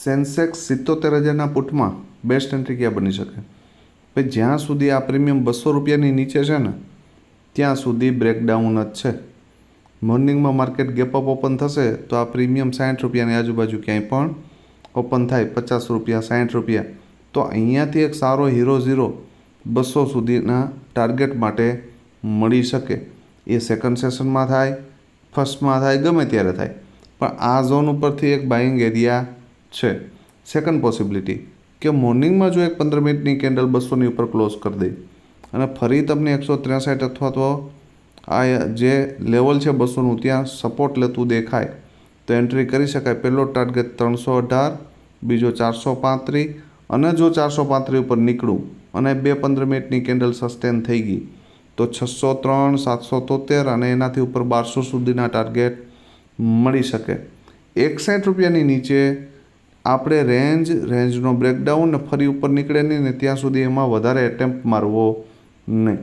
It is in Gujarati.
સેન્સેક્સ 77,000ના પુટમાં બેસ્ટ એન્ટ્રી ક્યાં બની શકે? ભાઈ જ્યાં સુધી આ પ્રીમિયમ 200 રૂપિયાની નીચે છે ને ત્યાં સુધી બ્રેકડાઉન જ છે. મોર્નિંગમાં માર્કેટ ગેપઅપ ઓપન થશે તો આ પ્રીમિયમ 60 રૂપિયાની આજુબાજુ ક્યાંય પણ ઓપન થાય, 50 રૂપિયા, 60 રૂપિયા, તો અહીંયાથી એક સારો હીરો 200 સુધીના ટાર્ગેટ માટે મળી શકે. એ સેકન્ડ સેશનમાં થાય, ફર્સ્ટમાં થાય, ગમે ત્યારે થાય, પણ આ ઝોન ઉપરથી એક બાઇંગ એરિયા છે. સેકન્ડ પોસિબિલિટી કે મોર્નિંગમાં જો એક 15 મિનિટની કેન્ડલ 200ની ઉપર ક્લોઝ કરી દે અને ફરી તમને 163 અથવા તો આ જે લેવલ છે 200નું ત્યાં સપોર્ટ લેતું દેખાય તો એન્ટ્રી કરી શકાય. પહેલો ટાર્ગેટ 318, બીજો 435, અને જો 435 ઉપર નીકળું અને 15 મિનિટની કેન્ડલ સસ્ટેન થઈ ગઈ તો 603, 773 અને એનાથી ઉપર 1200 સુધીના ટાર્ગેટ મળી શકે. 61 રૂપિયાની નીચે આપણે રેન્જનો બ્રેકડાઉન ને ફરી ઉપર નીકળે નહીં ને ત્યાં સુધી એમાં વધારે એટેમ્પ્ટ મારવો નહીં.